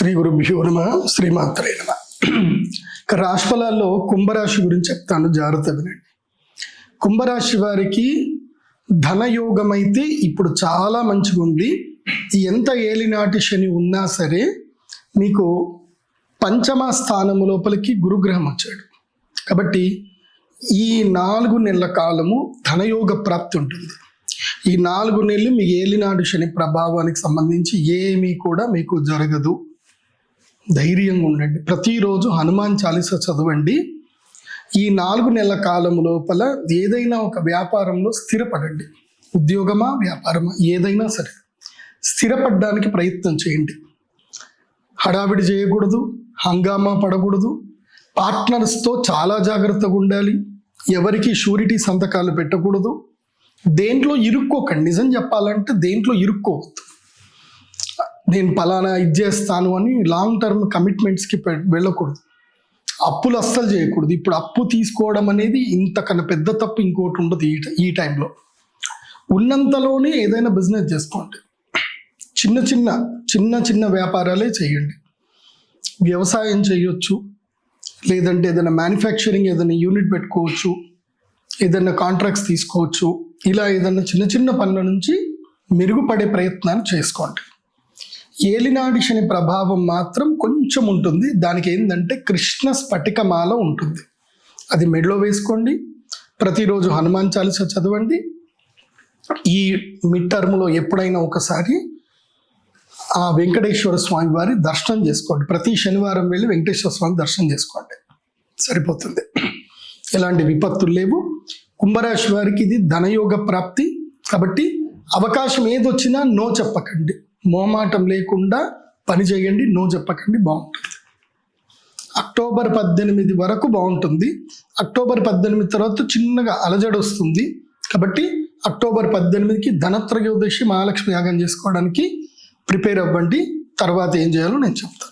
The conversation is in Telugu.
శ్రీ గురుభ్యో నమః. శ్రీమాత్రే నమః. ఇక రాశి ఫలాల్లో కుంభరాశి గురించి చెప్తాను, జాగ్రత్త వినండి. కుంభరాశి వారికి ధనయోగం అయితే ఇప్పుడు చాలా మంచిగా ఉంది. ఎంత ఏలినాటి శని ఉన్నా సరే మీకు పంచమ స్థానము లోపలికి గురుగ్రహం వచ్చాడు కాబట్టి ఈ 4 నెలల కాలము ధనయోగ ప్రాప్తి ఉంటుంది. ఈ 4 నెలలు మీ ఏలినాడు శని ప్రభావానికి సంబంధించి ఏమీ కూడా మీకు జరగదు. ధైర్యంగా ఉండండి. ప్రతిరోజు హనుమాన్ చాలీసా చదవండి. ఈ 4 నెలల కాలం లోపల ఏదైనా ఒక వ్యాపారంలో స్థిరపడండి. ఉద్యోగమా వ్యాపారమా ఏదైనా సరే స్థిరపడడానికి ప్రయత్నం చేయండి. హడావిడి చేయకూడదు, హంగామా పడకూడదు. పార్ట్నర్స్తో చాలా జాగ్రత్తగా ఉండాలి. ఎవరికి షూరిటీ సంతకాలు పెట్టకూడదు. దేంట్లో ఇరుక్కోకండి. నిజం చెప్పాలంటే దేంట్లో ఇరుక్కోవద్దు. నేను పలానా ఇది చేస్తాను అని లాంగ్ టర్మ్ కమిట్మెంట్స్కి వెళ్ళకూడదు. అప్పులు అస్సలు చేయకూడదు. ఇప్పుడు అప్పు తీసుకోవడం అనేది ఇంతకన్నా పెద్ద తప్పు ఇంకోటి ఉండదు. ఈ టైంలో ఉన్నంతలోనే ఏదైనా బిజినెస్ చేసుకోండి. చిన్న చిన్న వ్యాపారాలే చేయండి. వ్యవసాయం చేయొచ్చు, లేదంటే ఏదైనా మ్యానుఫ్యాక్చరింగ్ ఏదైనా యూనిట్ పెట్టుకోవచ్చు, ఏదైనా కాంట్రాక్ట్స్ తీసుకోవచ్చు. ఇలా ఏదైనా చిన్న పనుల నుంచి మెరుగుపడే ప్రయత్నాలు చేసుకోండి. ఏలినాడి శని ప్రభావం మాత్రం కొంచెం ఉంటుంది. దానికి ఏంటంటే కృష్ణ స్ఫటికమాల ఉంటుంది. అది మెడలో వేసుకోండి. ప్రతిరోజు హనుమాన్ చాలీసా చదవండి. ఈ మిడ్ టర్మ్లో ఎప్పుడైనా ఒకసారి ఆ వెంకటేశ్వర స్వామి వారి దర్శనం చేసుకోండి. ప్రతి శనివారం వెళ్ళి వెంకటేశ్వర స్వామి దర్శనం చేసుకోండి, సరిపోతుంది. ఎలాంటి విపత్తులు లేవు. కుంభరాశి వారికి ఇది ధనయోగ ప్రాప్తి కాబట్టి అవకాశం ఏదొచ్చినా నో చెప్పకండి. మోమాటం లేకుండా పని చేయండి. నో చెప్పకండి. బాగుంటుంది. అక్టోబర్ 18 వరకు బాగుంటుంది. అక్టోబర్ 18 తర్వాత చిన్నగా అలజడి వస్తుంది కాబట్టి అక్టోబర్ 18కి ధనత్రయోదశి మహాలక్ష్మి యాగం చేసుకోవడానికి ప్రిపేర్ అవ్వండి. తర్వాత ఏం చేయాలో నేను చెప్తాను.